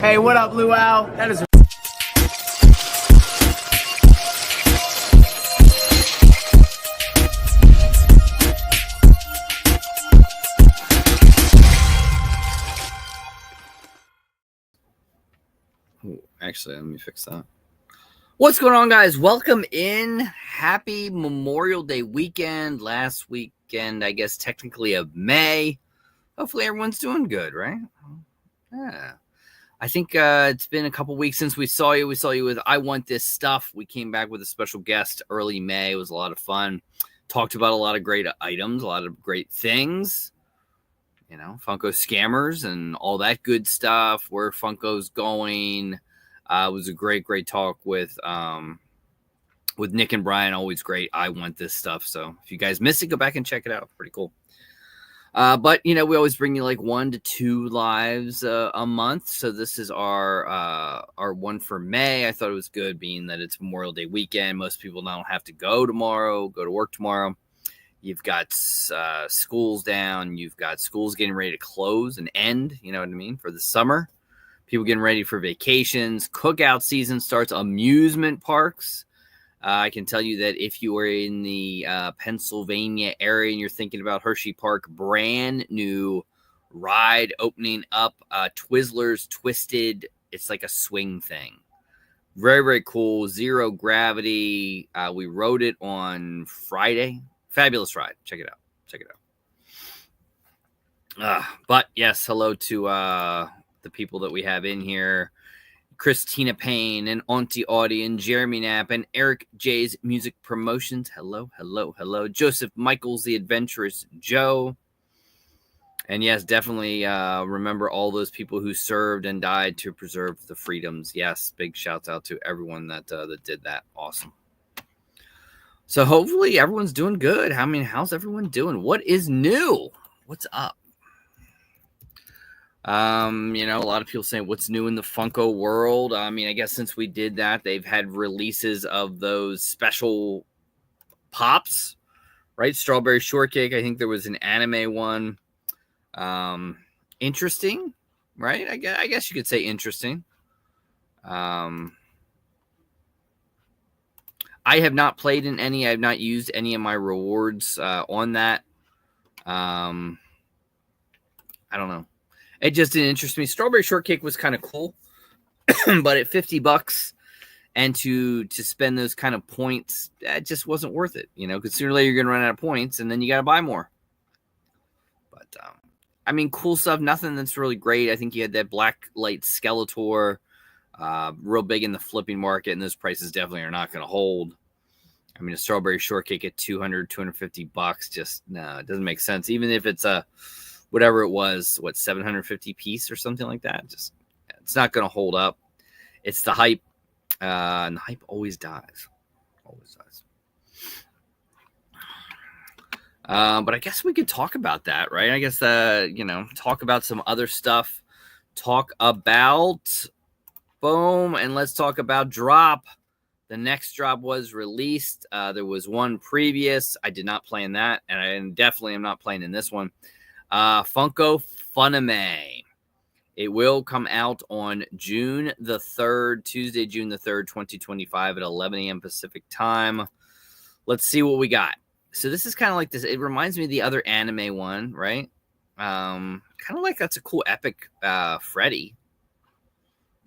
Hey, what up, Luau? That is Actually, let me fix that. What's going on, guys? Welcome in. Happy Memorial Day weekend. Last weekend, I guess, technically of May. Hopefully everyone's doing good, right? Yeah. I think it's been a couple weeks since we saw you. We saw you with I Want This Stuff. We came back with a special guest early May. It was a lot of fun. Talked about a lot of great items, a lot of great things. You know, Funko scammers and all that good stuff. Where Funko's going. It was a great talk with Nick and Brian. Always great. I Want This Stuff. So if you guys missed it, go back and check it out. Pretty cool. But, you know, we always bring you like 1 to 2 lives a month. So this is our one for May. I thought it was good being that it's Memorial Day weekend. Most people don't have to go to work tomorrow. You've got schools down. You've got schools getting ready to close and end, you know what I mean, for the summer. People getting ready for vacations. Cookout season starts. Amusement parks. I can tell you that if you are in the Pennsylvania area and you're thinking about Hershey Park, brand new ride opening up. Twizzlers Twisted. It's like a swing thing. Very cool. Zero gravity. We rode it on Friday. Fabulous ride. Check it out. But yes, hello to the people that we have in here. Christina Payne and Auntie Audie and Jeremy Knapp and Eric J's Music Promotions. Hello. Joseph Michaels, the Adventurous Joe. And yes, definitely remember all those people who served and died to preserve the freedoms. Yes, big shouts out to everyone that did that. Awesome. So hopefully everyone's doing good. How's everyone doing? What is new? What's up? You know, a lot of people saying what's new in the Funko world. I mean, I guess since we did that, they've had releases of those special pops, right? Strawberry Shortcake. I think there was an anime one. Interesting, right? I guess you could say interesting. I have not played in any. I have not used any of my rewards on that. I don't know. It just didn't interest me. Strawberry Shortcake was kind of cool, but at $50 and to spend those kind of points, that just wasn't worth it, you know, because sooner or later you're going to run out of points and then you got to buy more. But, I mean, cool stuff. Nothing that's really great. I think you had that Black Light Skeletor, real big in the flipping market, and those prices definitely are not going to hold. I mean, a Strawberry Shortcake at $250, just, no, it doesn't make sense. Even if it's a, whatever it was, 750 piece or something like that. Just, it's not going to hold up. It's the hype. And the hype always dies. But I guess we could talk about that, right? I guess, you know, talk about some other stuff. Talk about, boom, and let's talk about drop. The next drop was released. There was one previous. I did not play in that, and I definitely am not playing in this one. Funko Funime. It will come out on June the 3rd, Tuesday, June the 3rd, 2025 at 11 a.m. Pacific time. Let's see what we got. So this is kind of like this. It reminds me of the other anime one, right? Kind of like that's a cool epic Freddy.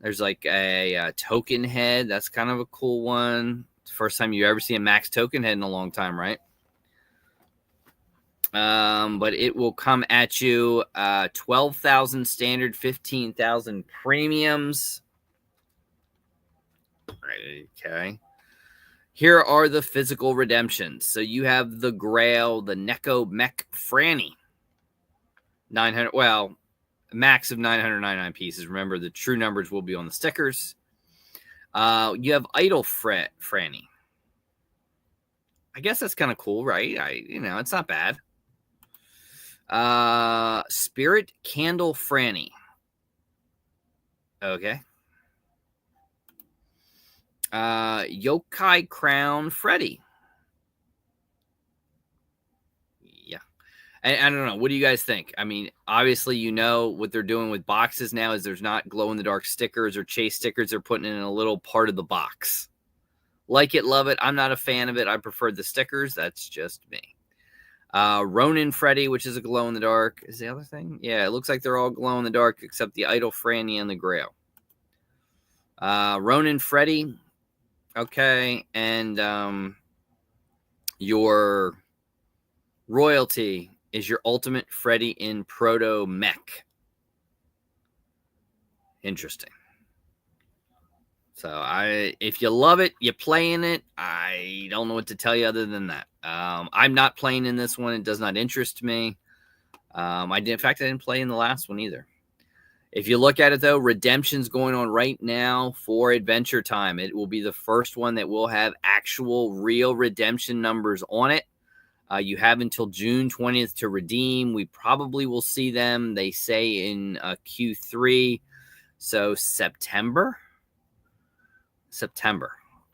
There's like a token head. That's kind of a cool one. It's the first time you ever see a Max token head in a long time, right? But it will come at you 12,000 standard, 15,000 premiums. Right, okay. Here are the physical redemptions. So you have the Grail, the Neko Mech Franny. 900, well, max of 999 pieces. Remember, the true numbers will be on the stickers. You have Idol Franny. I guess that's kind of cool, right? You know, it's not bad. Spirit Candle Franny. Okay. Yokai Crown Freddy. Yeah. I don't know. What do you guys think? I mean, obviously, you know what they're doing with boxes now is there's not glow-in-the-dark stickers or chase stickers. They're putting it in a little part of the box. Like it, love it. I'm not a fan of it. I prefer the stickers. That's just me. Ronin Freddy, which is a glow-in-the-dark. Is the other thing? Yeah, it looks like they're all glow-in-the-dark except the Idol Franny and the Grail. Ronin Freddy. Okay. And your royalty is your Ultimate Freddy in Proto Mech. Interesting. So if you love it, you play in it. I don't know what to tell you other than that. I'm not playing in this one. It does not interest me. In fact, I didn't play in the last one either. If you look at it, though, redemption's going on right now for Adventure Time. It will be the first one that will have actual real redemption numbers on it. You have until June 20th to redeem. We probably will see them, they say, in Q3. So September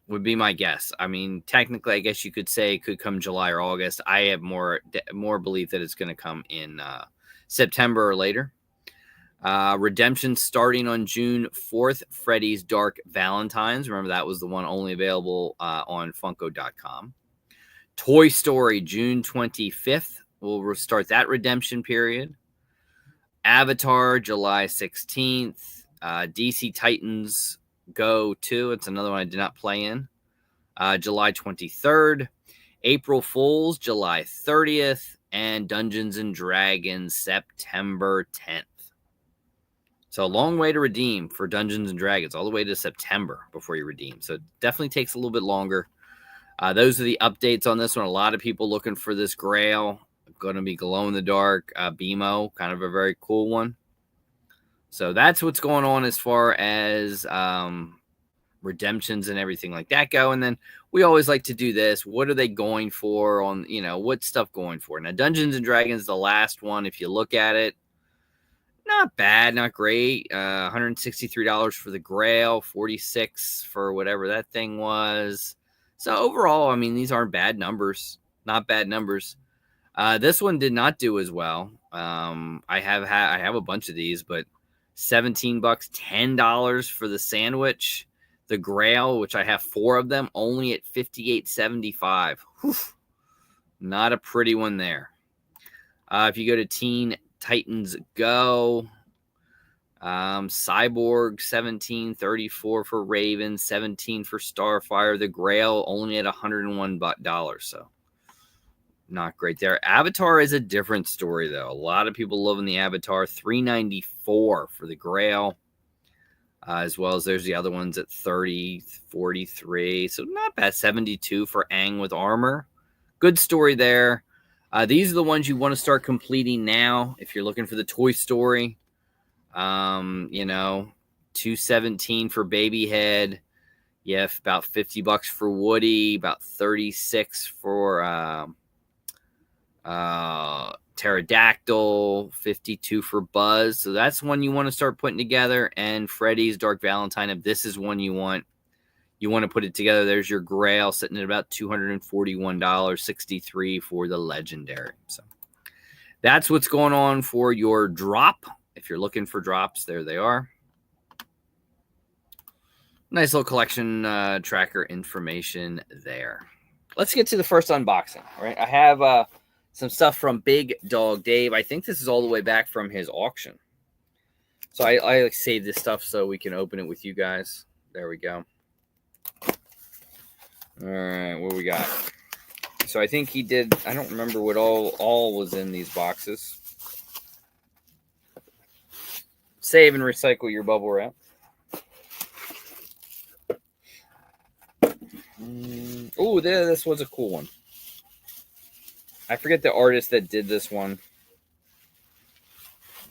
would be my guess. I mean, technically, I guess you could say it could come July or August. I have more belief that it's going to come in September or later. Redemption starting on June 4th, Freddy's Dark Valentines. Remember, that was the one only available on Funko.com. Toy Story, June 25th. We'll restart that redemption period. Avatar, July 16th. DC Titans Go 2. It's another one I did not play in. July 23rd. April Fools, July 30th. And Dungeons & Dragons, September 10th. So a long way to redeem for Dungeons & Dragons, all the way to September before you redeem. So it definitely takes a little bit longer. Those are the updates on this one. A lot of people looking for this Grail. Going to be glow-in-the-dark BMO, kind of a very cool one. So that's what's going on as far as redemptions and everything like that go. And then we always like to do this. What are they going for on, what's stuff going for? Now, Dungeons & Dragons, the last one, if you look at it, not bad, not great. $163 for the Grail, $46 for whatever that thing was. So overall, I mean, these aren't bad numbers. Not bad numbers. This one did not do as well. I have a bunch of these, but $17, $10 for the sandwich. The Grail, which I have 4 of them, only at $58.75. Not a pretty one there. If you go to Teen Titans Go, Cyborg, $17.34 for Raven, $17 for Starfire. The Grail only at $101. So not great there. Avatar is a different story, though. A lot of people loving the Avatar. $3.94 for the Grail, as well as there's the other ones at $30, $43. So not bad. $72 for Aang with armor. Good story there. These are the ones you want to start completing now if you're looking for the Toy Story. $217 for Babyhead. Yeah, about $50 for Woody. About $36 for Pterodactyl. $52 for Buzz. So that's one you want to start putting together. And Freddy's Dark Valentine. If this is one you want to put it together, there's your Grail sitting at about $241, $63 for the Legendary. So that's what's going on for your drop. If you're looking for drops, there they are. Nice little collection tracker information there. Let's get to the first unboxing. All right, I have some stuff from Big Dog Dave. I think this is all the way back from his auction. So I saved this stuff so we can open it with you guys. There we go. All right, what we got? So I think he did. I don't remember what all was in these boxes. Save and recycle your bubble wrap. Oh, this was a cool one. I forget the artist that did this one.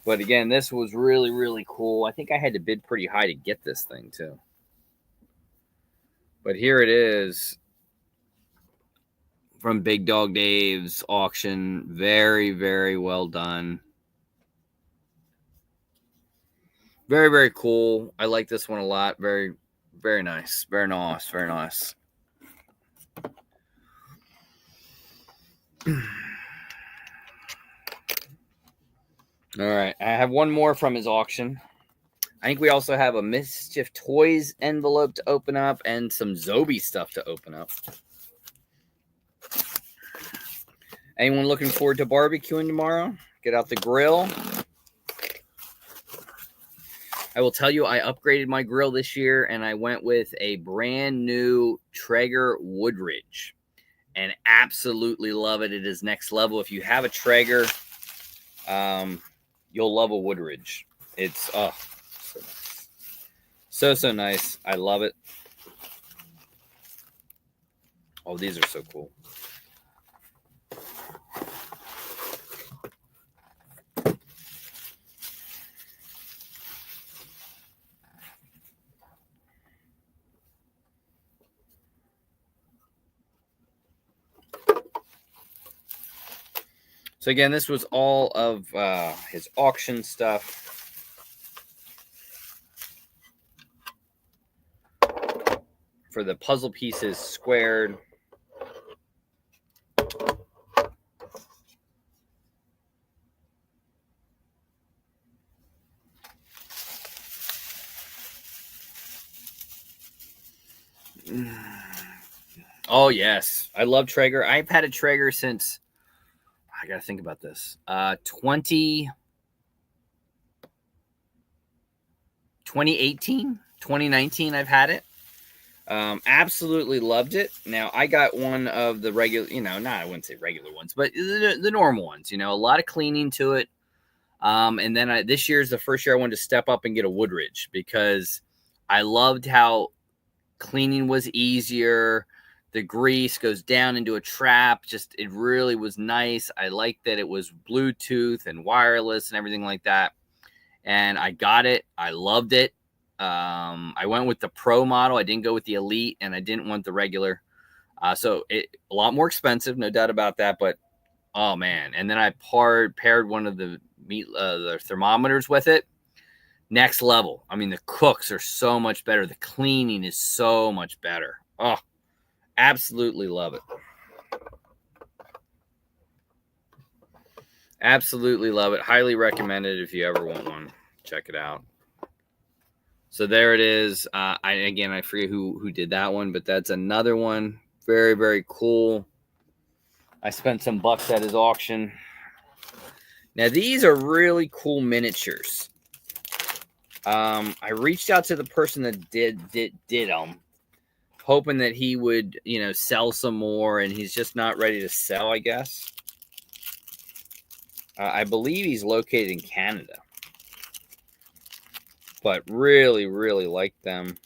But again, this was really, really cool. I think I had to bid pretty high to get this thing, too. But here it is from Big Dog Dave's auction. Very, very well done. Very, very cool. I like this one a lot. Very, very nice. Very nice. Very nice. All right. I have one more from his auction. I think we also have a Mischief Toys envelope to open up and some Zobi stuff to open up. Anyone looking forward to barbecuing tomorrow? Get out the grill. I will tell you, I upgraded my grill this year, and I went with a brand new Traeger Woodridge, and absolutely love it. It is next level. If you have a Traeger, you'll love a Woodridge. It's so nice. So nice. I love it. Oh, these are so cool. So again, this was all of his auction stuff. For the puzzle pieces squared. Oh, yes. I love Traeger. I've had a Traeger since, I got to think about this, 2018, 2019, I've had it. Absolutely loved it. Now, I got one of the regular, I wouldn't say regular ones, but the normal ones, a lot of cleaning to it. And then this year is the first year I wanted to step up and get a Woodridge because I loved how cleaning was easier. The grease goes down into a trap. Just, it really was nice. I liked that it was Bluetooth and wireless and everything like that. And I got it. I loved it. I went with the Pro model. I didn't go with the Elite, and I didn't want the regular. So a lot more expensive, no doubt about that. But, oh, man. And then I paired one of the thermometers with it. Next level. I mean, the cooks are so much better. The cleaning is so much better. Oh, absolutely love it. Absolutely love it. Highly recommend it if you ever want one. Check it out. So there it is. I forget who did that one, but that's another one. Very, very cool. I spent some bucks at his auction. Now, these are really cool miniatures. I reached out to the person that did them, hoping that he would, sell some more, and he's just not ready to sell, I guess. I believe he's located in Canada. But really, really like them.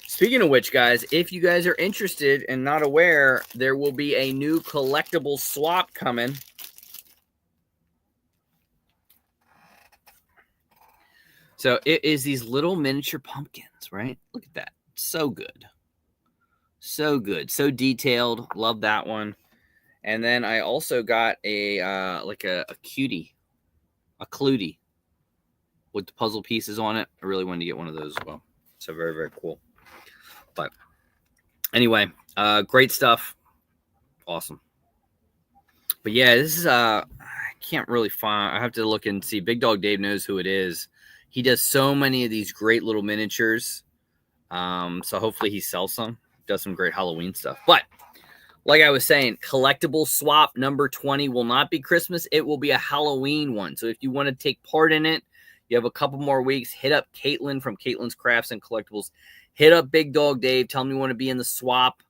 Speaking of which, guys, if you guys are interested and not aware, there will be a new collectible swap coming. So it is these little miniature pumpkins, right? Look at that. So good. So good. So detailed. Love that one. And then I also got a cutie. A Clutie with the puzzle pieces on it. I really wanted to get one of those as well. So very, very cool. But anyway, great stuff. Awesome. But yeah, this is I can't really find. I have to look and see. Big Dog Dave knows who it is. He does so many of these great little miniatures. So hopefully he sells some. Does some great Halloween stuff. But like I was saying, collectible swap number 20 will not be Christmas. It will be a Halloween one. So if you want to take part in it, you have a couple more weeks. Hit up Caitlin from Caitlin's Crafts and Collectibles. Hit up Big Dog Dave. Tell him you want to be in the swap.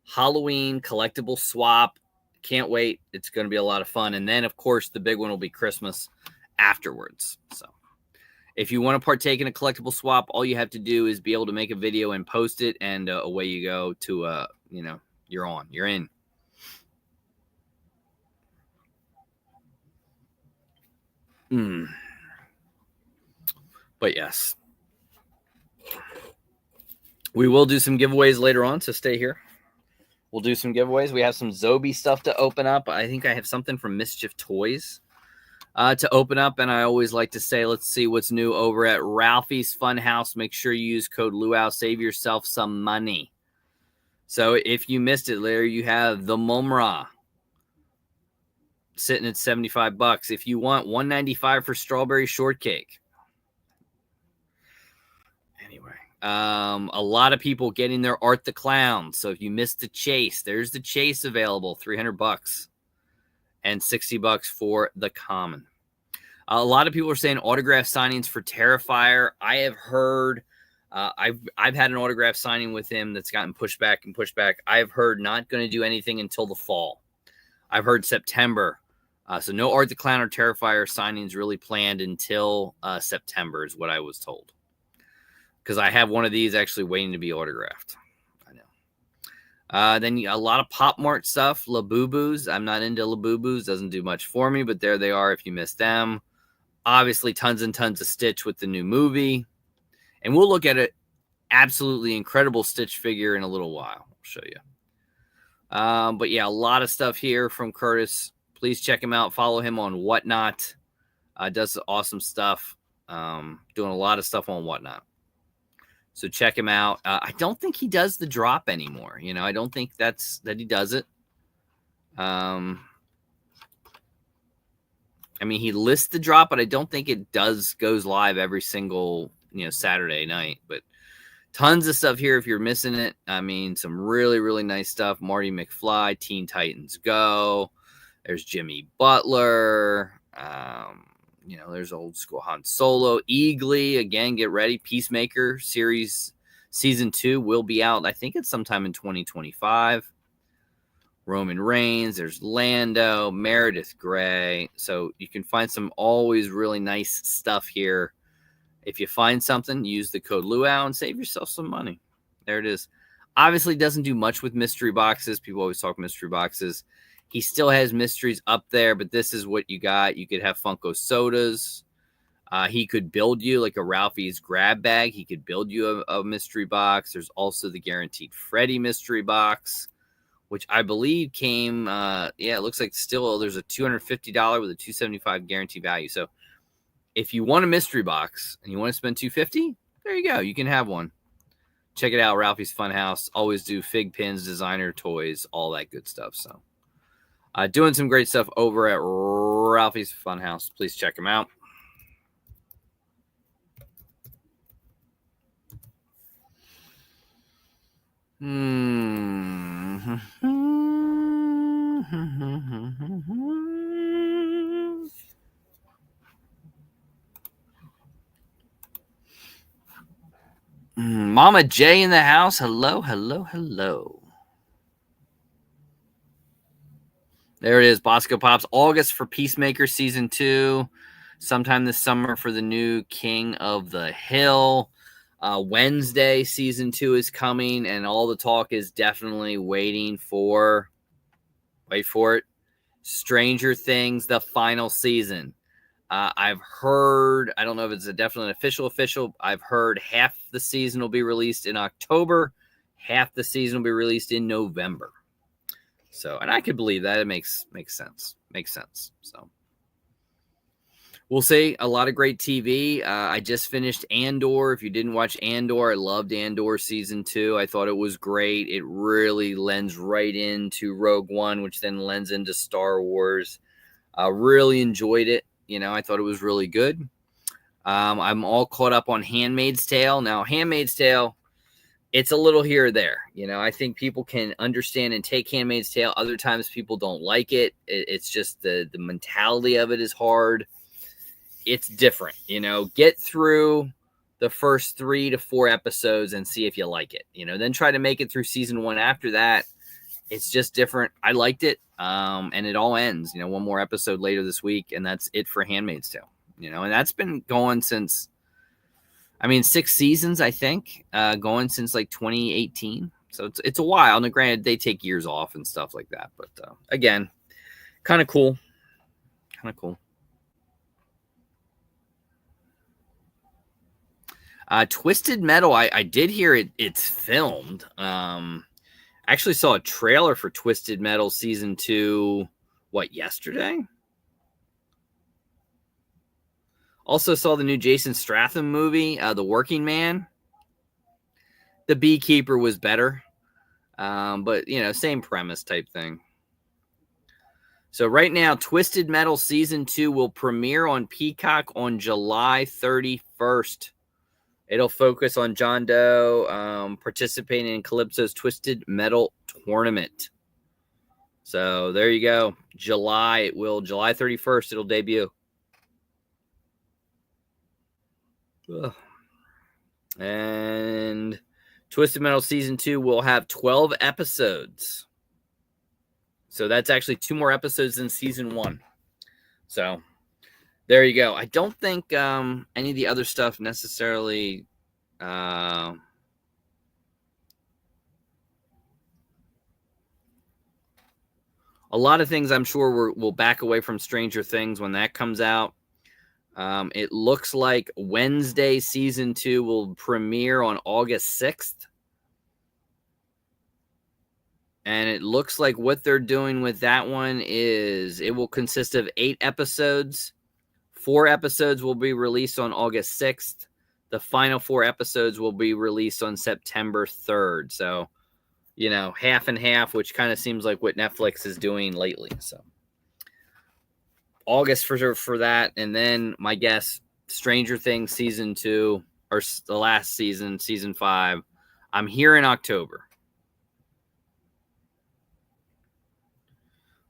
Halloween collectible swap. Can't wait. It's going to be a lot of fun. And then, of course, the big one will be Christmas afterwards. So if you want to partake in a collectible swap, all you have to do is be able to make a video and post it, and away you go to, you're on. You're in. But yes. We will do some giveaways later on, so stay here. We'll do some giveaways. We have some Zobi stuff to open up. I think I have something from Mischief Toys to open up, and I always like to say, let's see what's new over at Ralphie's Funhouse. Make sure you use code Luau. Save yourself some money. So if you missed it, there you have the Mumra. sitting at $75. If you want, $195 for strawberry shortcake. Anyway, a lot of people getting their Art the Clown. So if you missed the Chase, there's the Chase available, $300 and $60 for the Common. A lot of people are saying autograph signings for Terrifier. I have heard, I've had an autograph signing with him that's gotten pushed back and pushed back. I've heard not going to do anything until the fall. I've heard September. So no Art the Clown or Terrifier signings really planned until September is what I was told. Because I have one of these actually waiting to be autographed. I know. Then a lot of Pop Mart stuff. Labubu's. I'm not into Labubu's. Doesn't do much for me, but there they are if you missed them. Obviously, tons and tons of Stitch with the new movie. And we'll look at it. Absolutely incredible Stitch figure in a little while. I'll show you. But yeah, a lot of stuff here from Curtis. Please check him out. Follow him on Whatnot. Does awesome stuff. Doing a lot of stuff on Whatnot. So check him out. I don't think he does the drop anymore. You know, I don't think that he does it. I mean, he lists the drop, but I don't think it goes live every single, Saturday night. But tons of stuff here if you're missing it. I mean, some really, really nice stuff. Marty McFly, Teen Titans Go. There's Jimmy Butler. There's old school Han Solo. Eagly, again, get ready. Peacemaker series season 2 will be out. I think it's sometime in 2025. Roman Reigns. There's Lando, Meredith Grey. So you can find some always really nice stuff here. If you find something, use the code Luau and save yourself some money. There it is. Obviously, doesn't do much with mystery boxes. People always talk mystery boxes. He still has mysteries up there, but this is what you got. You could have Funko sodas. He could build you like a Ralphie's grab bag. He could build you a mystery box. There's also the Guaranteed Freddy mystery box, which I believe came, it looks like still there's a $250 with a $275 guarantee value. So if you want a mystery box and you want to spend $250, there you go. You can have one. Check it out, Ralphie's Funhouse. Always do fig pins, designer toys, all that good stuff. So doing some great stuff over at Ralphie's Funhouse. Please check him out. Mama J in the house. Hello, hello, hello. There it is. Bosco Pops. August for Peacemaker Season 2. Sometime this summer for the new King of the Hill. Wednesday Season 2 is coming, and all the talk is definitely waiting for, wait for it, Stranger Things, the final season. I've heard, I don't know if it's a definitely official. I've heard half the season will be released in October. Half the season will be released in November. So, and I could believe that. It makes sense. Makes sense. So, we'll see. A lot of great TV. I just finished Andor. If you didn't watch Andor, I loved Andor Season 2. I thought it was great. It really lends right into Rogue One, which then lends into Star Wars. Really enjoyed it. I thought it was really good. I'm all caught up on Handmaid's Tale. Now, Handmaid's Tale, it's a little here or there. I think people can understand and take Handmaid's Tale. Other times people don't like it. It's just the mentality of it is hard. It's different. Get through the first 3 to 4 episodes and see if you like it. Then try to make it through season 1 after that. It's just different. I liked it. And it all ends, one more episode later this week, and that's it for Handmaid's Tale, and that's been going since, 6 seasons, I think, going since like 2018. So it's a while. And granted, they take years off and stuff like that. But again, kind of cool. Twisted Metal, I did hear it's filmed. I actually saw a trailer for Twisted Metal Season 2, yesterday? Also saw the new Jason Statham movie, The Working Man. The Beekeeper was better. But, same premise type thing. So right now, Twisted Metal Season 2 will premiere on Peacock on July 31st. It'll focus on John Doe participating in Calypso's Twisted Metal Tournament. So there you go. July 31st, it'll debut. Ugh. And Twisted Metal Season 2 will have 12 episodes. So that's actually 2 more episodes than Season 1. So there you go. I don't think any of the other stuff necessarily a lot of things I'm sure will back away from Stranger Things when that comes out. It looks like Wednesday Season 2 will premiere on August 6th. And it looks like what they're doing with that one is it will consist of 8 episodes. 4 episodes will be released on August 6th. The final 4 episodes will be released on September 3rd. So, half and half, which kind of seems like what Netflix is doing lately. So, August for that. And then my guess, Stranger Things Season 2, or the last season, Season 5, I'm here in October.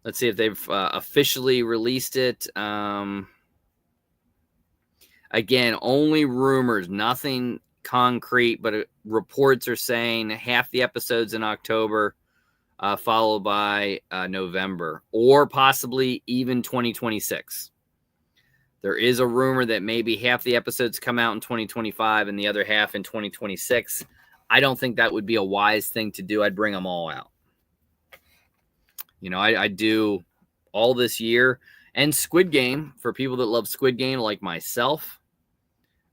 Let's see if they've officially released it. Again, only rumors, nothing concrete, but reports are saying half the episodes in October, followed by November, or possibly even 2026. There is a rumor that maybe half the episodes come out in 2025 and the other half in 2026. I don't think that would be a wise thing to do. I'd bring them all out. I do all this year. And Squid Game, for people that love Squid Game like myself,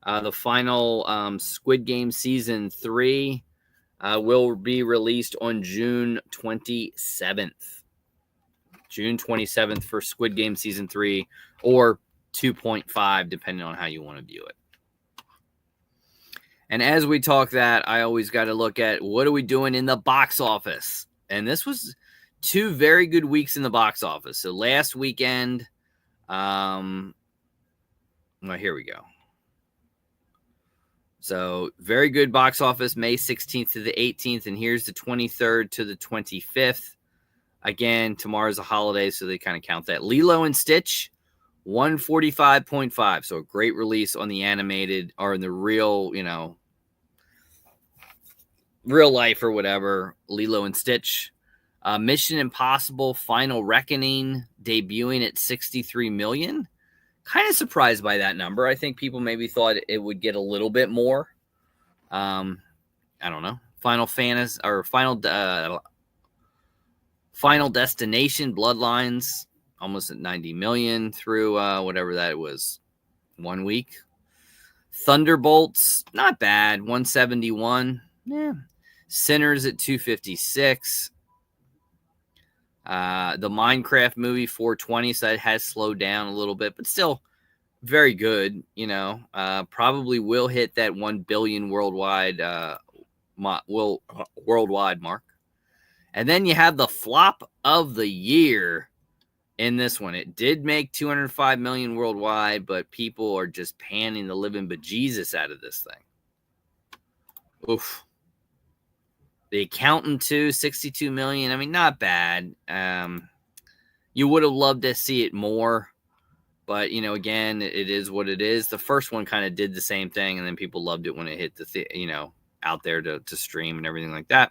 the final Squid Game Season 3 will be released on June 27th. June 27th for Squid Game Season 3, or 2.5, depending on how you want to view it. And as we talk that, I always got to look at what are we doing in the box office. And this was 2 very good weeks in the box office. So last weekend, well, here we go. So very good box office, May 16th to the 18th. And here's the 23rd to the 25th. Again, tomorrow's a holiday, so they kind of count that. Lilo and Stitch, 145.5. So a great release on the animated, or in the real, real life or whatever, Lilo and Stitch. Mission Impossible Final Reckoning debuting at 63 million. Kind of surprised by that number. I think people maybe thought it would get a little bit more. I don't know. Final Fantasy, or Final Destination Bloodlines, almost at 90 million through whatever that was, 1 week. Thunderbolts, not bad, 171. Yeah. Sinners at 256. The Minecraft movie, 420, so that has slowed down a little bit, but still very good. Probably will hit that 1 billion worldwide worldwide mark. And then you have the flop of the year in this one. It did make 205 million worldwide, but people are just panning the living bejesus out of this thing. Oof. The Accountant 2, 62 million. I mean, not bad. You would have loved to see it more, but again, it is what it is. The first one kind of did the same thing, and then people loved it when it hit the out there to stream and everything like that.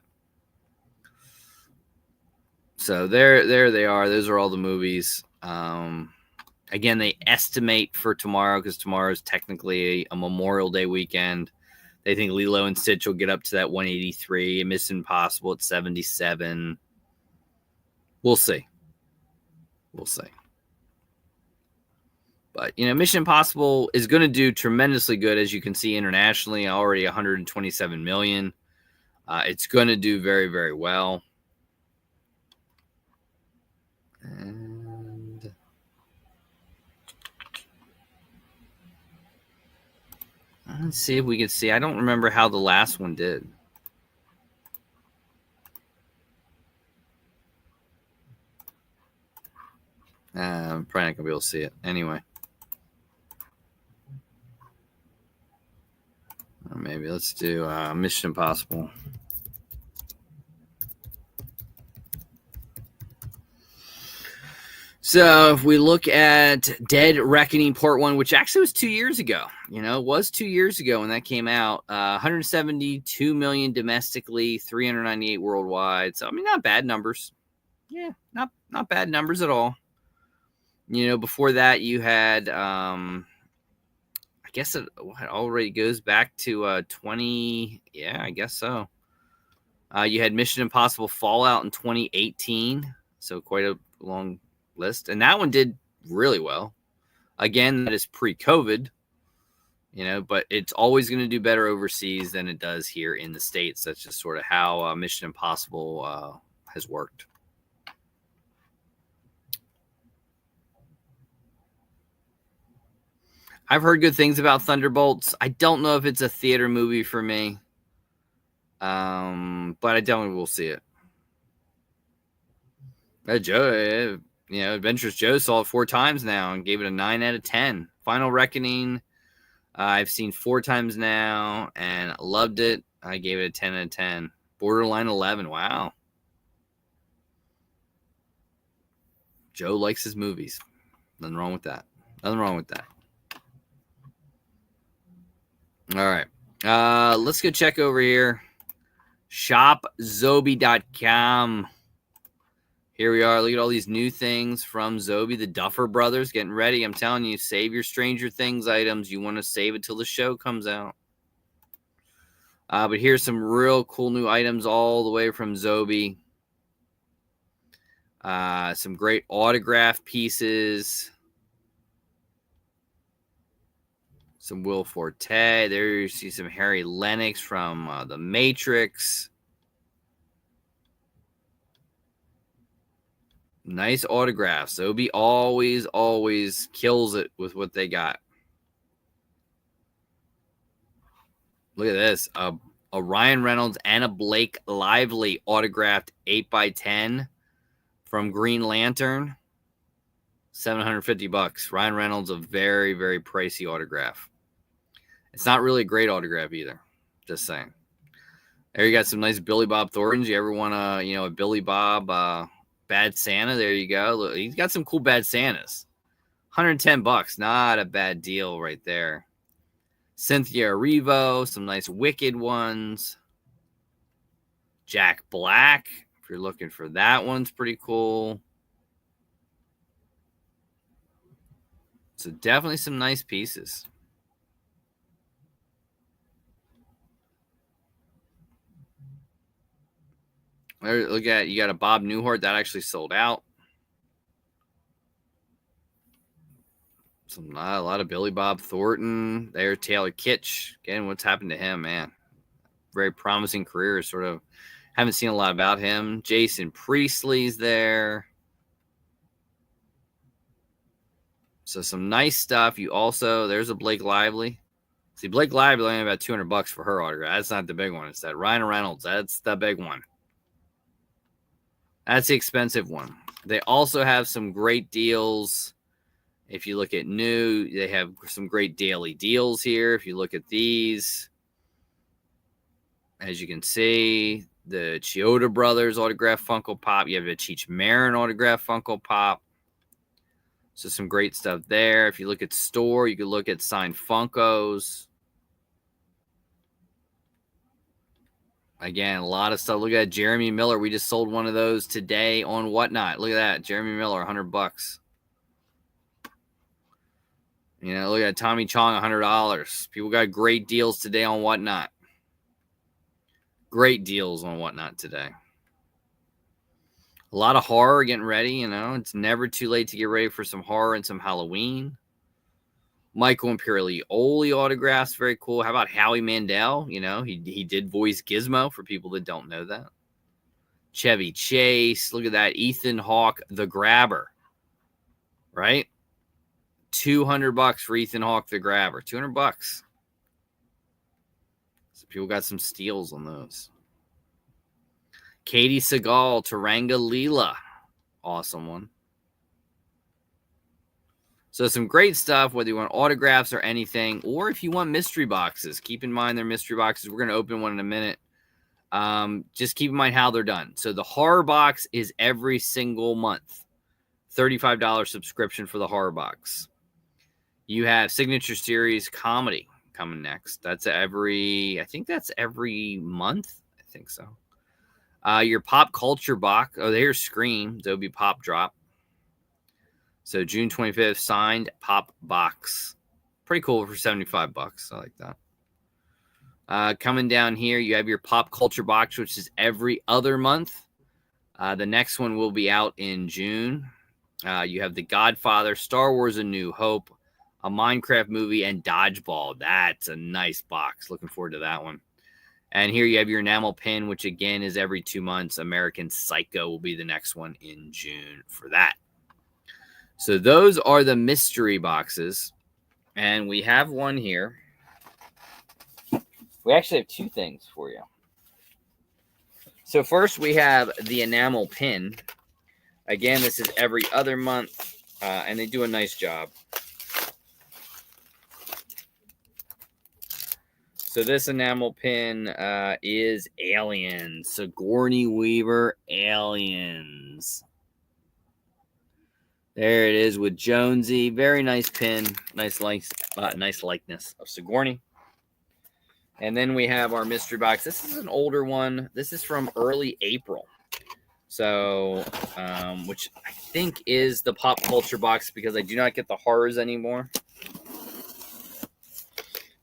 So there they are. Those are all the movies. Again, they estimate for tomorrow, because tomorrow is technically a Memorial Day weekend. They think Lilo and Stitch will get up to that 183, and Mission Impossible at 77. We'll see. But, Mission Impossible is going to do tremendously good, as you can see internationally, already 127 million. It's going to do very, very well. And let's see if we can see. I don't remember how the last one did. gonna be able to see it anyway. Or maybe let's do Mission Impossible. So if we look at Dead Reckoning Part 1, which actually was 2 years ago, it was 2 years ago when that came out, 172 million domestically, 398 worldwide. So, I mean, not bad numbers. Yeah, not bad numbers at all. Before that you had, I guess it already goes back to 20. Yeah, I guess so. You had Mission Impossible Fallout in 2018. So quite a long list, and that one did really well. Again, that is pre-COVID, but it's always going to do better overseas than it does here in the States. That's just sort of how Mission Impossible has worked. I've heard good things about Thunderbolts. I don't know if it's a theater movie for me, but I definitely will see it. Joe, Adventures Joe saw it 4 times now and gave it a 9 out of 10. Final Reckoning, I've seen 4 times now and loved it. I gave it a 10 out of 10. Borderline 11. Wow. Joe likes his movies. Nothing wrong with that. Nothing wrong with that. All right. Let's go check over here. ShopZobi.com. Here we are. Look at all these new things from Zobi, the Duffer Brothers, getting ready. I'm telling you, save your Stranger Things items. You want to save it till the show comes out. But here's some real cool new items all the way from Zobi. Some great autograph pieces. Some Will Forte. There you see some Harry Lennox from The Matrix. Nice autographs. Zobi always kills it with what they got. Look at this. A Ryan Reynolds and a Blake Lively autographed 8x10 from Green Lantern. $750. Ryan Reynolds, a very, very pricey autograph. It's not really a great autograph either. Just saying. There you got some nice Billy Bob Thorntons. You ever want a Billy Bob Bad Santa? There you go. Look, he's got some cool Bad Santas. $110. Not a bad deal right there. Cynthia Erivo. Some nice Wicked ones. Jack Black. If you're looking for that, one's pretty cool. So definitely some nice pieces. Look at, you got a Bob Newhart that actually sold out. A lot of Billy Bob Thornton. There's Taylor Kitsch. Again, what's happened to him, man? Very promising career. Sort of haven't seen a lot about him. Jason Priestley's there. So some nice stuff. There's a Blake Lively. See, Blake Lively only about $200 for her autograph. That's not the big one. It's that Ryan Reynolds. That's the big one. That's the expensive one. They also have some great deals. If you look at new, they have some great daily deals here. If you look at these, as you can see, the Chioda Brothers autograph Funko Pop. You have a Cheech Marin autograph Funko Pop. So some great stuff there. If you look at store, you can look at signed Funkos. Again, a lot of stuff. Look at Jeremy Miller. We just sold one of those today on Whatnot. Look at that. Jeremy Miller, $100. Look at Tommy Chong, $100. People got great deals today on Whatnot. Great deals on Whatnot today. A lot of horror getting ready, It's never too late to get ready for some horror and some Halloween. Michael Imperioli autographs, very cool. How about Howie Mandel? He did voice Gizmo for people that don't know that. Chevy Chase. Look at that. Ethan Hawke, the Grabber. Right? $200 for Ethan Hawke, the Grabber. $200. So people got some steals on those. Katie Seagal, Taranga Leela. Awesome one. So some great stuff, whether you want autographs or anything, or if you want mystery boxes. Keep in mind they're mystery boxes. We're going to open one in a minute. Just keep in mind how they're done. So the horror box is every single month. $35 subscription for the horror box. You have Signature Series Comedy coming next. I think that's every month. I think so. Your Pop Culture box. Oh, there's Scream. There'll be Pop Drop. So June 25th, signed Pop box. Pretty cool for $75. I like that. Coming down here, you have your Pop Culture box, which is every other month. The next one will be out in June. You have The Godfather, Star Wars A New Hope, a Minecraft movie, and Dodgeball. That's a nice box. Looking forward to that one. And here you have your enamel pin, which again is every 2 months. American Psycho will be the next one in June for that. So those are the mystery boxes. And we have one here. We actually have two things for you. So first we have the enamel pin. Again, this is every other month, and they do a nice job. So this enamel pin is Aliens. Sigourney Weaver, Aliens. There it is with Jonesy. Very nice pin. Nice likeness of Sigourney. And then we have our mystery box. This is an older one. This is from early April. So, which I think is the Pop Culture box because I do not get the horrors anymore.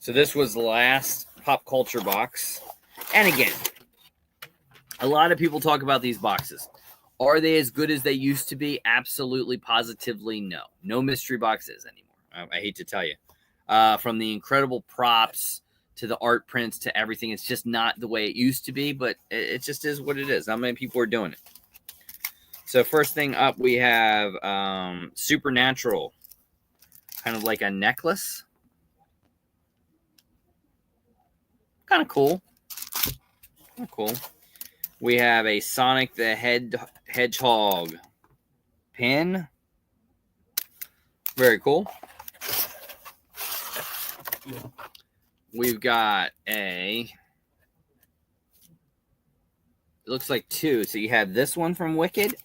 So this was the last Pop Culture box. And again, a lot of people talk about these boxes. Are they as good as they used to be? Absolutely, positively, no. No mystery boxes anymore. I hate to tell you. From the incredible props to the art prints to everything, it's just not the way it used to be, but it just is what it is. Not many people are doing it. So first thing up, we have Supernatural. Kind of like a necklace. Kind of cool. Kind of cool. We have a Sonic the Hedgehog pin. Very cool. We've got it looks like two. So you have this one from Wicked.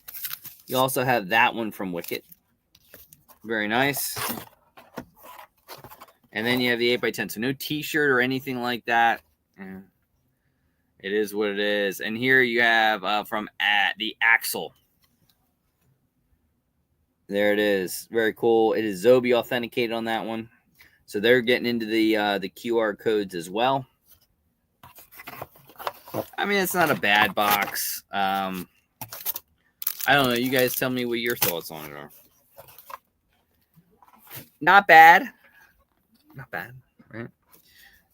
You also have that one from Wicked. Very nice. And then you have the 8x10. So no t-shirt or anything like that. It is what it is. And here you have from the Axel. There it is. Very cool. It is Zobi authenticated on that one. So they're getting into the QR codes as well. I mean, it's not a bad box. I don't know. You guys tell me what your thoughts on it are. Not bad. Not bad, right?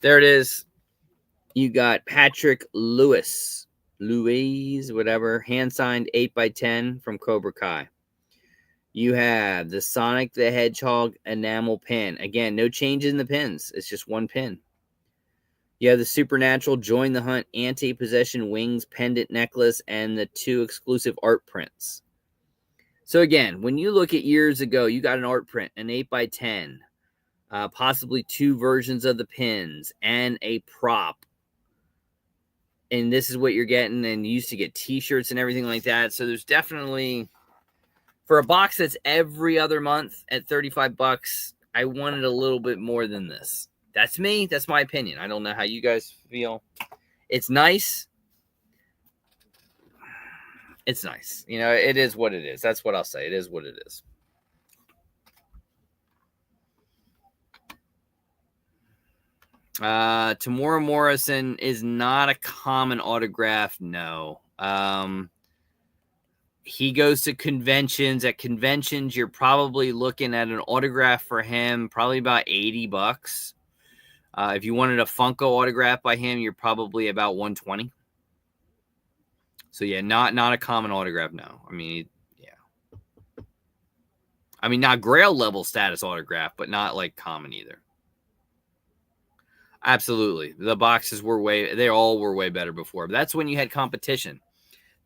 There it is. You got Patrick Louise, whatever, hand-signed 8x10 from Cobra Kai. You have the Sonic the Hedgehog enamel pin. Again, no change in the pins. It's just one pin. You have the Supernatural Join the Hunt Anti-Possession Wings pendant necklace and the 2 exclusive art prints. So again, when you look at years ago, you got an art print, an 8x10, possibly 2 versions of the pins, and a prop. And this is what you're getting, and you used to get t-shirts and everything like that. So there's definitely, for a box that's every other month at $35, I wanted a little bit more than this. That's me. That's my opinion. I don't know how you guys feel. It's nice. It's nice. You know, it is what it is. That's what I'll say. It is what it is. Tamora Morrison is not a common autograph. No. He goes to conventions. At conventions, you're probably looking at an autograph for him, probably about $80. If you wanted a Funko autograph by him, you're probably about $120. So yeah, not a common autograph. No, I mean, yeah. I mean, not Grail level status autograph, but not like common either. Absolutely. The boxes they all were way better before. But that's when you had competition.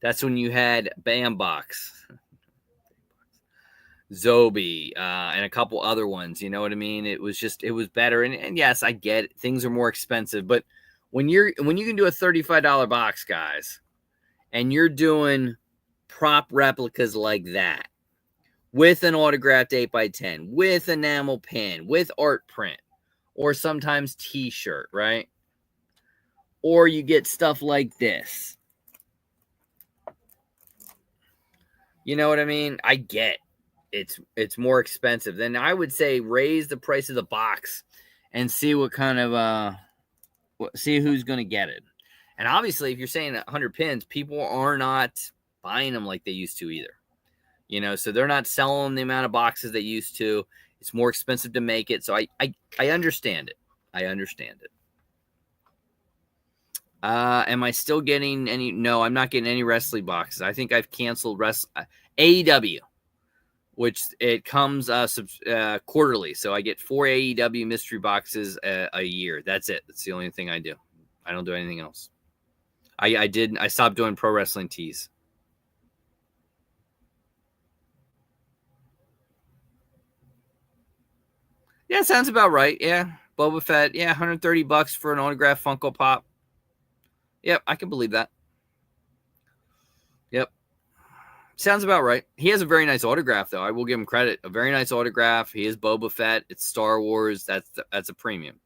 That's when you had Bam Box. Zombie, and a couple other ones. You know what I mean? It was better. And yes, I get it. Things are more expensive, but when you can do a $35 box, guys, and you're doing prop replicas like that with an autographed 8x10, with enamel pin, with art print, or sometimes t-shirt, right? Or you get stuff like this. You know what I mean? I get it's more expensive. Then I would say raise the price of the box and see what kind of see who's going to get it. And obviously, if you're saying 100 pins, people are not buying them like they used to either. You know, so they're not selling the amount of boxes they used to. It's more expensive to make it. So I understand it. I understand it. Am I still getting any? No, I'm not getting any wrestling boxes. I think I've canceled AEW, which it comes quarterly. So I get 4 AEW mystery boxes a year. That's it. That's the only thing I do. I don't do anything else. I stopped doing pro wrestling tees. Yeah, sounds about right. Yeah. Boba Fett. Yeah, $130 for an autographed Funko Pop. Yep, I can believe that. Yep. Sounds about right. He has a very nice autograph, though. I will give him credit. A very nice autograph. He is Boba Fett. It's Star Wars. That's a premium.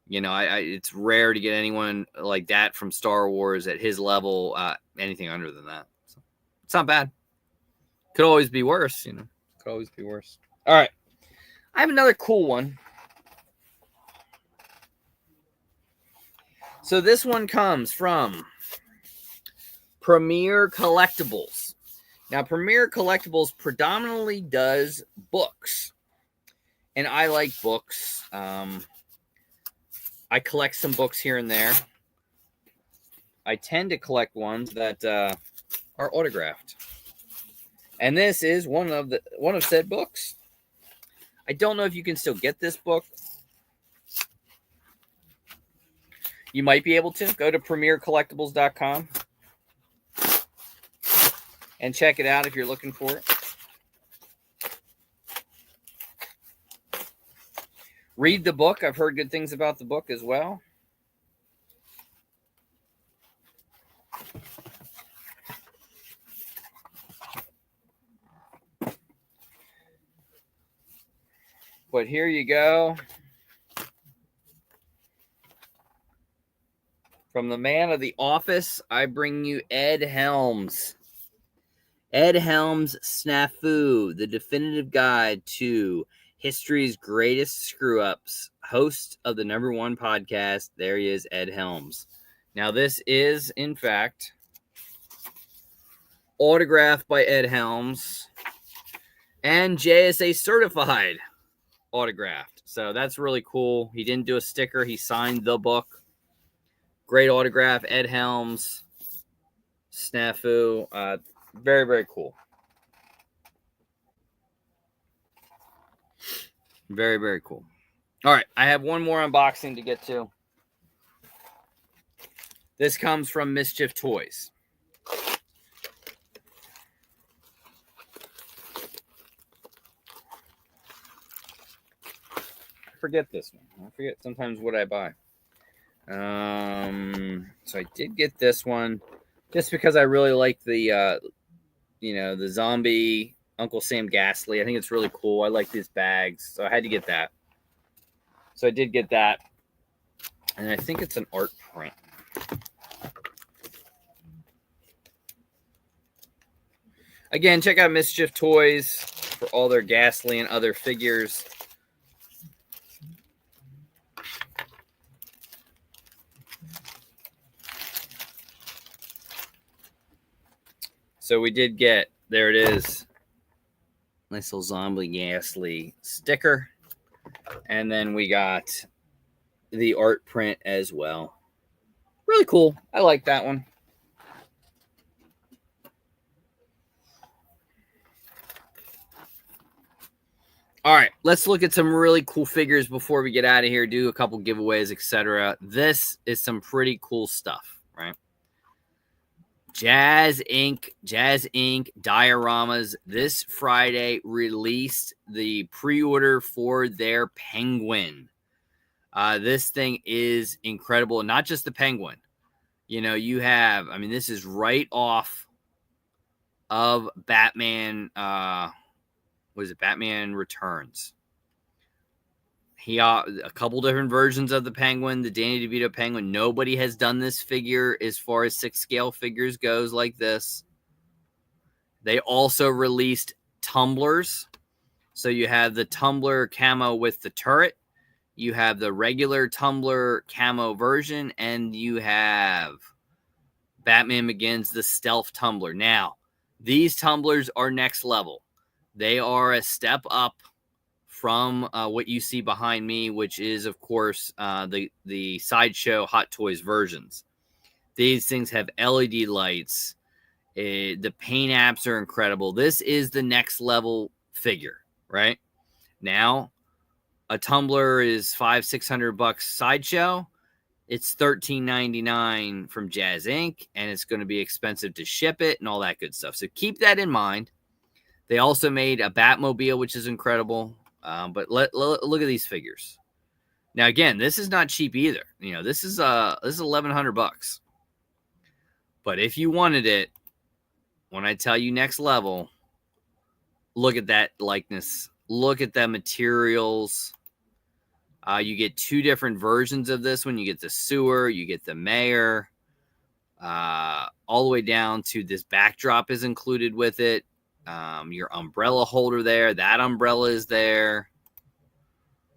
You know, it's rare to get anyone like that from Star Wars at his level, anything under than that. So it's not bad. Could always be worse, you know. Could always be worse. All right. I have another cool one. So this one comes from Premier Collectibles. Now, Premier Collectibles predominantly does books. And I like books. I collect some books here and there. I tend to collect ones that are autographed. And this is one of said books. I don't know if you can still get this book. You might be able to. Go to premiercollectibles.com and check it out if you're looking for it. Read the book. I've heard good things about the book as well. But here you go. From the man of The Office, I bring you Ed Helms. Ed Helms' Snafu, the definitive guide to history's greatest screw-ups. Host of the #1 podcast. There he is, Ed Helms. Now, this is, in fact, autographed by Ed Helms and JSA certified autographed. So that's really cool. He didn't do a sticker. He signed the book. Great autograph, Ed Helms, Snafu. Very, very cool. Very, very cool. All right, I have one more unboxing to get to. This comes from Mischief Toys. I forget this one. I forget sometimes what I buy. So I did get this one just because I really like the, the zombie Uncle Sam Ghastly. I think it's really cool. I like these bags, so I had to get that. So I did get that, and I think it's an art print. Again, check out Mischief Toys for all their Ghastly and other figures. So we did get, there it is, nice little zombie Ghastly sticker. And then we got the art print as well. Really cool. I like that one. All right, let's look at some really cool figures before we get out of here, do a couple giveaways, etc. This is some pretty cool stuff, right? Jazz Inc. Dioramas this Friday released the pre-order for their Penguin. This thing is incredible. Not just the Penguin. You have, this is right off of Batman. Batman Returns. A couple different versions of the Penguin, the Danny DeVito Penguin. Nobody has done this figure as far as 6-scale figures goes like this. They also released tumblers. So you have the tumbler camo with the turret. You have the regular tumbler camo version. And you have Batman Begins, the stealth tumbler. Now, these tumblers are next level. They are a step up from what you see behind me, which is, of course, the Sideshow Hot Toys versions. These things have LED lights. The paint apps are incredible. This is the next level figure, right? Now, a tumbler is $500-600 Sideshow. It's $13.99 from Jazz Inc., and it's going to be expensive to ship it and all that good stuff. So keep that in mind. They also made a Batmobile, which is incredible. But look at these figures. Now, again, this is not cheap either. This is $1,100. But if you wanted it, when I tell you next level, look at that likeness. Look at the materials. You get 2 different versions of this one. You get the sewer, you get the mayor, all the way down to this backdrop is included with it. Your umbrella holder there. That umbrella is there.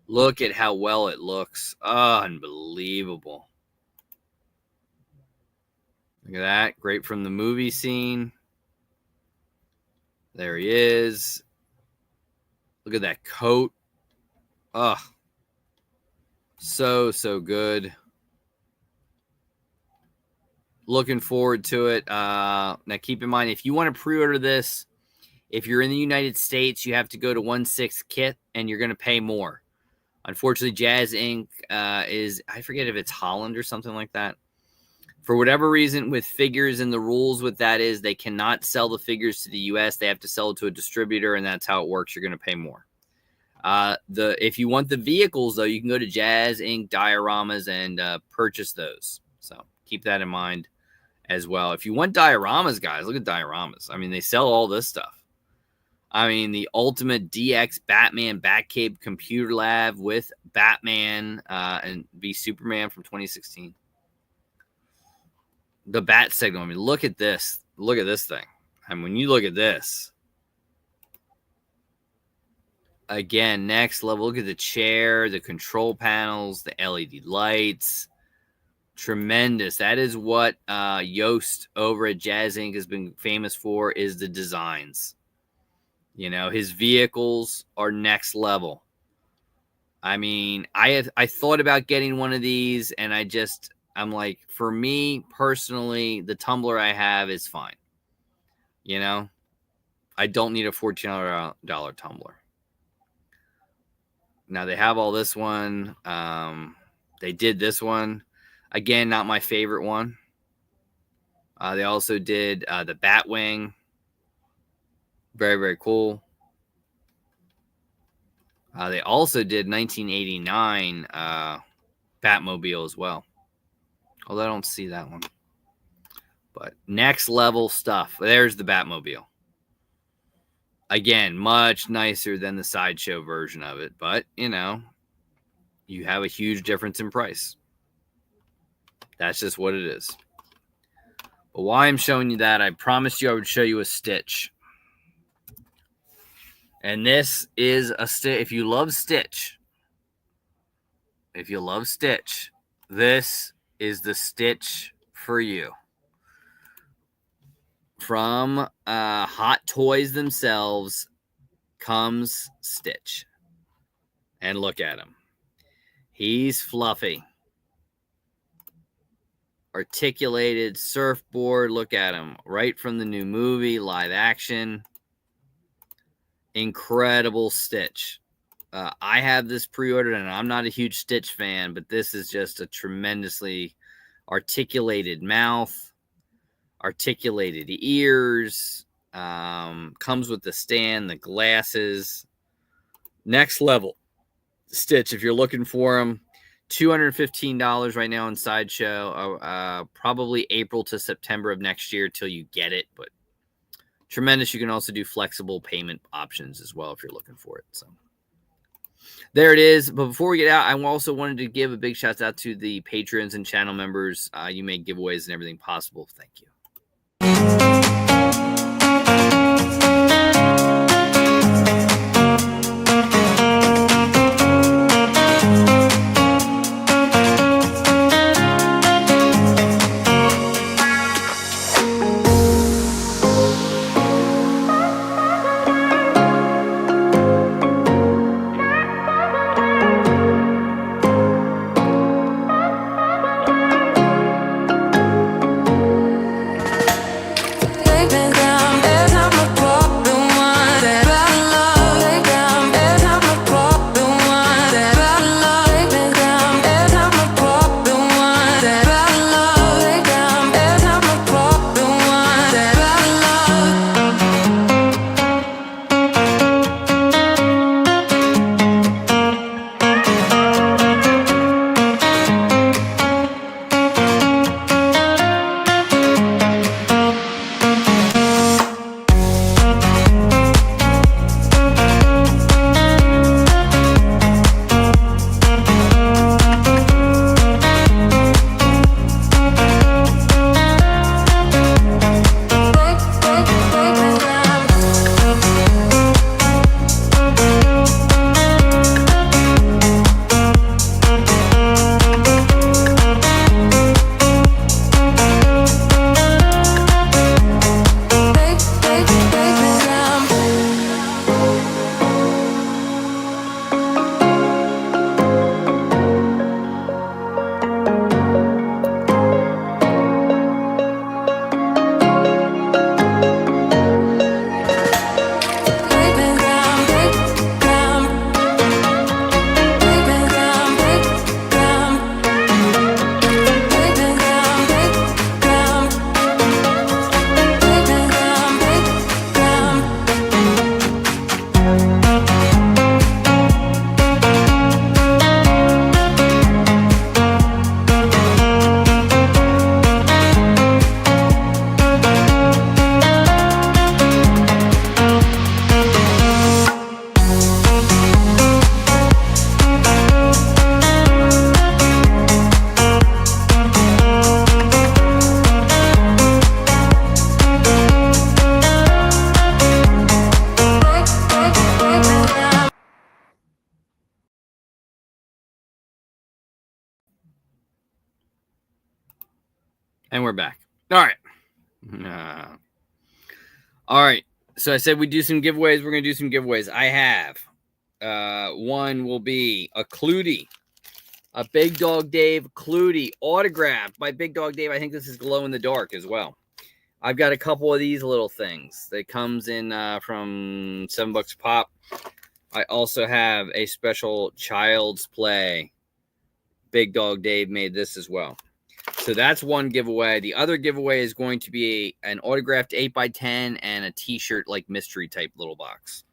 Look at how well it looks. Oh, unbelievable. Look at that. Great from the movie scene. There he is. Look at that coat. Oh, so good. Looking forward to it. Now, keep in mind, if you want to pre-order this, if you're in the United States, you have to go to 1/6 kit, and you're going to pay more. Unfortunately, Jazz Inc. is, I forget if it's Holland or something like that. For whatever reason, with figures and the rules with that is they cannot sell the figures to the U.S. They have to sell it to a distributor, and that's how it works. You're going to pay more. If you want the vehicles, though, you can go to Jazz Inc. Dioramas and purchase those. So keep that in mind as well. If you want dioramas, guys, look at dioramas. They sell all this stuff. The Ultimate DX Batman Batcave Computer Lab with Batman and be Superman from 2016. The Bat Signal. Look at this. Look at this thing. When you look at this, again, next level. Look at the chair, the control panels, the LED lights. Tremendous. That is what Yost over at Jazz Inc. has been famous for, is the designs. His vehicles are next level. I thought about getting one of these, and I'm like, for me personally, the tumbler I have is fine. I don't need a $14 tumbler. Now they have all this one. They did this one. Again, not my favorite one. They also did the Batwing. Very, very cool. They also did 1989 Batmobile as well. Although I don't see that one. But next level stuff. There's the Batmobile. Again, much nicer than the Sideshow version of it. But, you have a huge difference in price. That's just what it is. But why I'm showing you that, I promised you I would show you a Stitch. And this is a Stitch. If you love Stitch, this is the Stitch for you. From Hot Toys themselves comes Stitch. And look at him. He's fluffy. Articulated surfboard. Look at him. Right from the new movie, live action. Incredible Stitch. I have this pre-ordered, and I'm not a huge Stitch fan, but this is just a tremendously articulated mouth, articulated ears, comes with the stand, the glasses. Next level Stitch, if you're looking for them. $215 right now on Sideshow. Probably April to September of next year till you get it, but tremendous. You can also do flexible payment options as well if you're looking for it. So there it is. But before we get out, I also wanted to give a big shout out to the patrons and channel members. You made giveaways and everything possible. Thank you. And we're back. All right. All right. So I said we do some giveaways. We're going to do some giveaways. I have one will be a Clutie, a Big Dog Dave Clutie autographed by Big Dog Dave. I think this is glow in the dark as well. I've got a couple of these little things that comes in from $7 a pop. I also have a special Child's Play. Big Dog Dave made this as well. So that's one giveaway. The other giveaway is going to be an autographed 8x10 and a t-shirt like mystery type little box.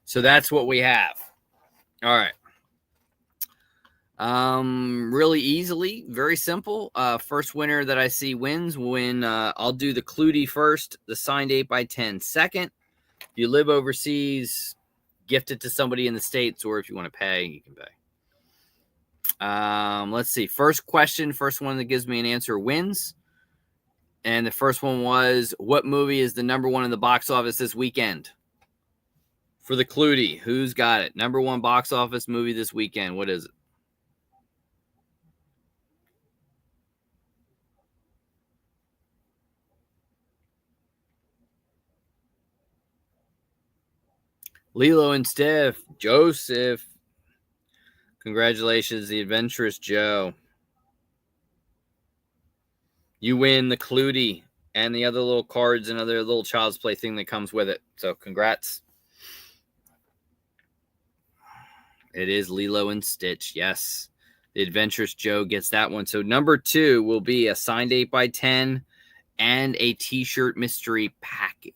So that's what we have. All right. Really easily, very simple. First winner that I see wins. I'll do the Clutie first, the signed 8x10 second. If you live overseas, gift it to somebody in the States, or if you want to pay, you can pay. Let's see. First question, first one that gives me an answer wins. And the first one was, what movie is the #1 in the box office this weekend? For the Clutie, who's got it? #1 box office movie this weekend. What is it? Lilo and Steph, Joseph. Congratulations, the adventurous Joe. You win the Clutie and the other little cards and other little Child's Play thing that comes with it. So congrats. It is Lilo and Stitch. Yes. The adventurous Joe gets that one. So #2 will be a signed 8x10 and a t-shirt mystery package.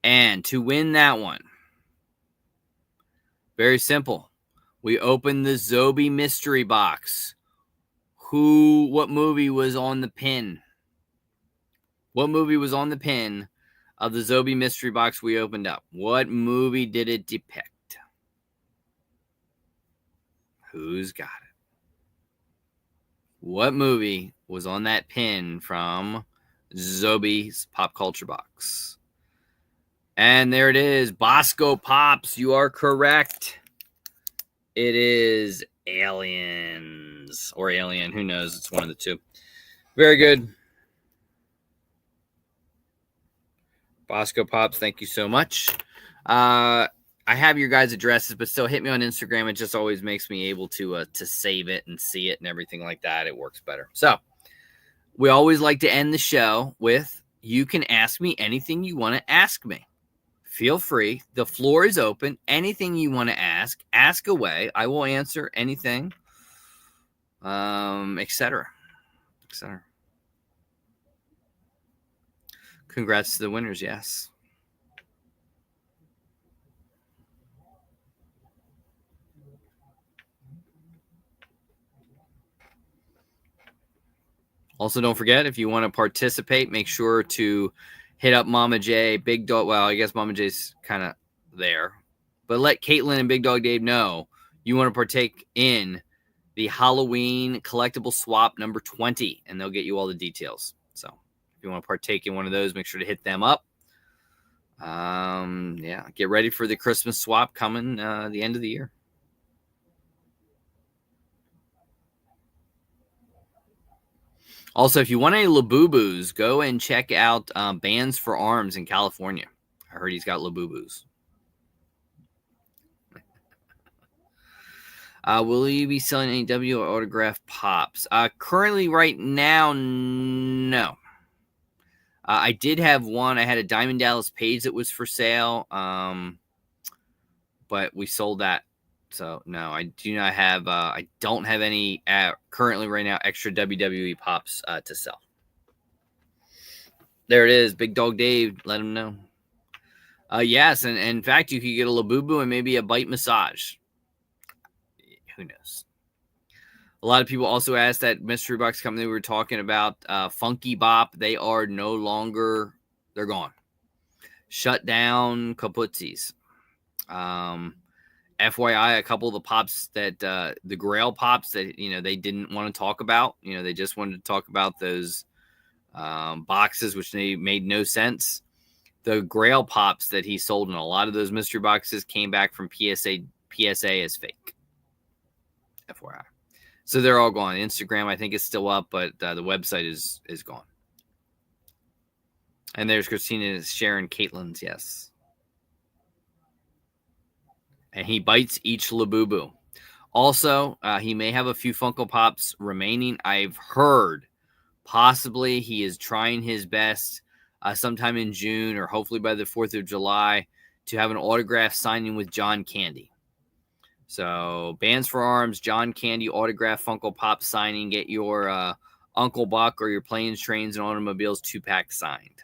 And to win that one, very simple. We open the Zobi mystery box. What movie was on the pin? What movie was on the pin of the Zobi mystery box we opened up? What movie did it depict? Who's got it? What movie was on that pin from Zobi's pop culture box? And there it is. Bosco Pops. You are correct. It is Aliens or Alien. Who knows? It's one of the two. Very good. Bosco Pops, thank you so much. I have your guys' addresses, but still hit me on Instagram. It just always makes me able to save it and see it and everything like that. It works better. So we always like to end the show with, you can ask me anything you want to ask me. Feel free. The floor is open. Anything you want to ask away. I will answer anything, etc. etc. Congrats to the winners, yes. Also, don't forget, if you want to participate, make sure to hit up Mama J, Big Dog. Well, I guess Mama J's kind of there. But let Caitlin and Big Dog Dave know you want to partake in the Halloween collectible swap number 20, and they'll get you all the details. So if you want to partake in one of those, make sure to hit them up. Yeah, get ready for the Christmas swap coming the end of the year. Also, if you want any Labubus, go and check out Bands for Arms in California. I heard he's got Labubus. Will you be selling any W or autograph pops? Currently, right now, no. I did have one. I had a Diamond Dallas Page that was for sale, but we sold that. So no, I do not have. I don't have any currently right now extra WWE pops to sell. There it is, Big Dog Dave. Let him know. Yes, and in fact, you could get a Labubu and maybe a bite massage. Who knows? A lot of people also asked that mystery box company we were talking about, Funky Bop. They are no longer. They're gone. Shut down. Kaputzis. FYI, a couple of the pops that the Grail pops that they didn't want to talk about. They just wanted to talk about those boxes, which they made no sense. The Grail pops that he sold in a lot of those mystery boxes came back from PSA as fake. FYI. So they're all gone. Instagram, I think, is still up, but the website is gone. And there's Christina sharing Caitlin's, yes. And he bites each Labubu. Also, he may have a few Funko Pops remaining. I've heard possibly he is trying his best sometime in June or hopefully by the 4th of July to have an autograph signing with John Candy. So Bands for Arms, John Candy autograph Funko Pop signing. Get your Uncle Buck or your Planes, Trains, and Automobiles 2-pack signed.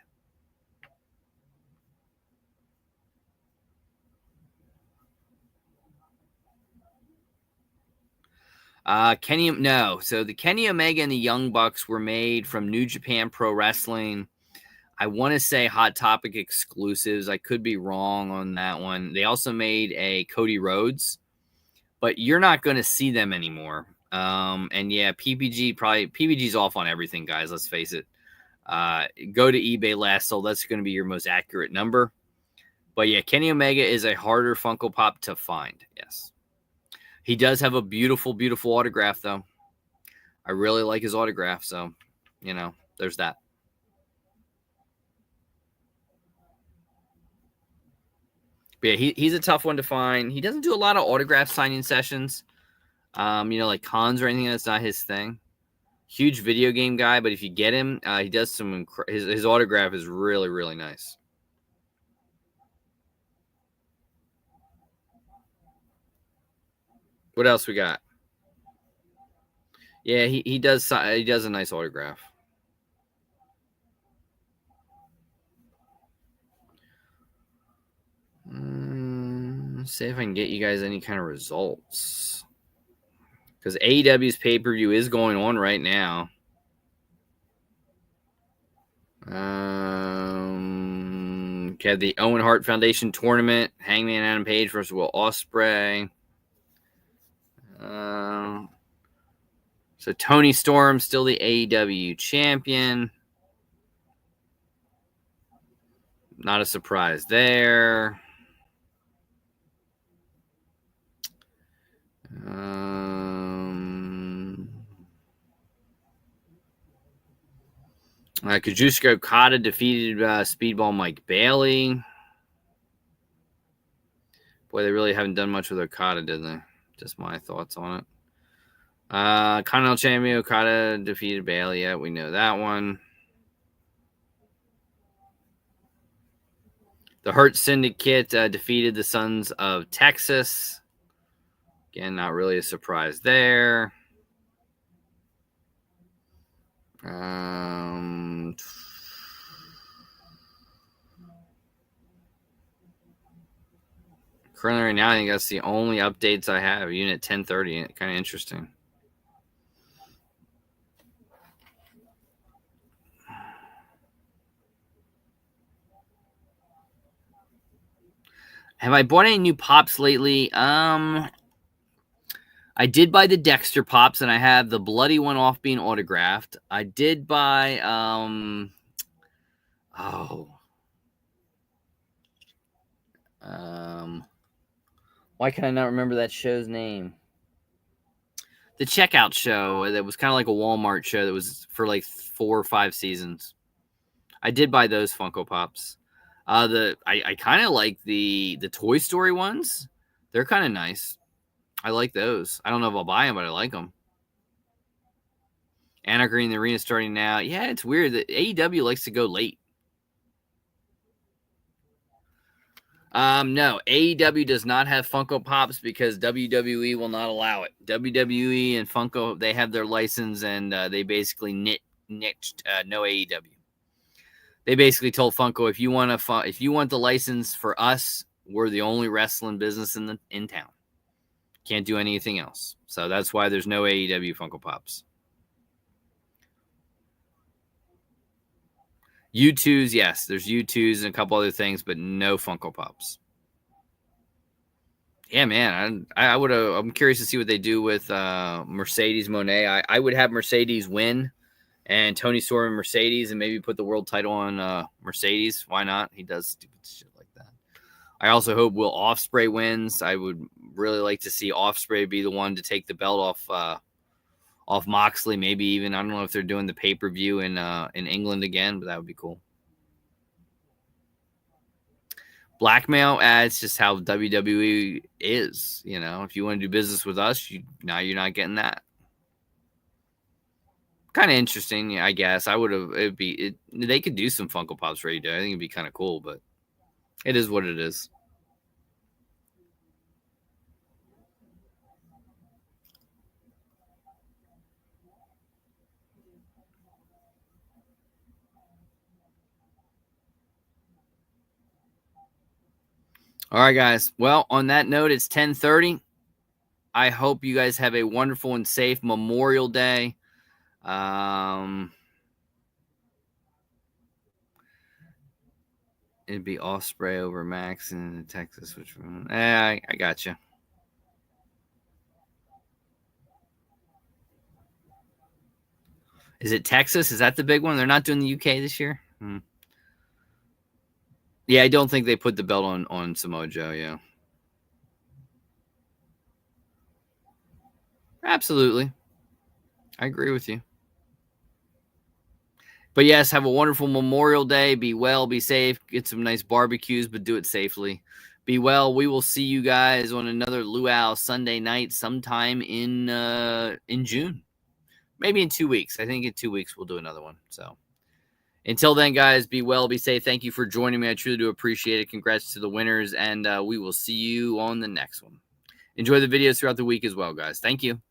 So the Kenny Omega and the Young Bucks were made from New Japan Pro Wrestling. I want to say Hot Topic exclusives. I could be wrong on that one. They also made a Cody Rhodes, but you're not going to see them anymore. And yeah, PPG's off on everything, guys. Let's face it. Go to eBay last sold. That's going to be your most accurate number. But yeah, Kenny Omega is a harder Funko Pop to find. Yes. He does have a beautiful, beautiful autograph, though. I really like his autograph. So, there's that. But yeah, he's a tough one to find. He doesn't do a lot of autograph signing sessions. Like cons or anything. That's not his thing. Huge video game guy, but if you get him, he does some. His autograph is really, really nice. What else we got? Yeah, he does a nice autograph. Let's see if I can get you guys any kind of results. Because AEW's pay-per-view is going on right now. We have the Owen Hart Foundation tournament. Hangman Adam Page versus Will Ospreay. So Tony Storm still the AEW champion. Not a surprise there. Kazuchika Okada defeated Speedball Mike Bailey. Boy, they really haven't done much with Okada, did they? Just my thoughts on it. Continental Champion Okada defeated Bailey. Yeah, we know that one. The Hurt Syndicate defeated the Sons of Texas. Again, not really a surprise there. Currently right now, I think that's the only updates I have. Unit 1030, kind of interesting. Have I bought any new pops lately? I did buy the Dexter pops, and I have the bloody one off being autographed. I did buy why can I not remember that show's name? The Checkout Show that was kind of like a Walmart show that was for like 4 or 5 seasons. I did buy those Funko Pops. I kind of like the Toy Story ones. They're kind of nice. I like those. I don't know if I'll buy them, but I like them. Anna Green, the arena starting now. Yeah, it's weird that AEW likes to go late. No, AEW does not have Funko Pops because WWE will not allow it. WWE and Funko, they have their license, and they basically niched no AEW. They basically told Funko, if you want the license for us, we're the only wrestling business in town. Can't do anything else. So that's why there's no AEW Funko Pops. U2s, yes. There's U2s and a couple other things, but no Funko Pops. Yeah, man. I'm curious to see what they do with Mercedes Moné. I would have Mercedes win and Tony Storm and Mercedes and maybe put the world title on Mercedes. Why not? He does stupid shit like that. I also hope Will Ospreay wins. I would really like to see Ospreay be the one to take the belt off Moxley. Maybe even, I don't know if they're doing the pay-per-view in England again, but that would be cool. Blackmail, it's just how WWE is. You know, if you want to do business with us, now you're not getting that. Kind of interesting, I guess. They could do some Funko Pops for AEW. I think it'd be kind of cool, but it is what it is. All right, guys. Well, on that note, it's 10:30. I hope you guys have a wonderful and safe Memorial Day. It'd be Ospreay over Max in Texas. Which one? I got you. Is it Texas? Is that the big one? They're not doing the UK this year? Yeah, I don't think they put the belt on Samoa Joe, yeah. Absolutely. I agree with you. But yes, have a wonderful Memorial Day. Be well, be safe, get some nice barbecues, but do it safely. Be well. We will see you guys on another Luau Sunday night sometime in June. Maybe in 2 weeks. I think in 2 weeks we'll do another one. So until then, guys, be well, be safe. Thank you for joining me. I truly do appreciate it. Congrats to the winners, and we will see you on the next one. Enjoy the videos throughout the week as well, guys. Thank you.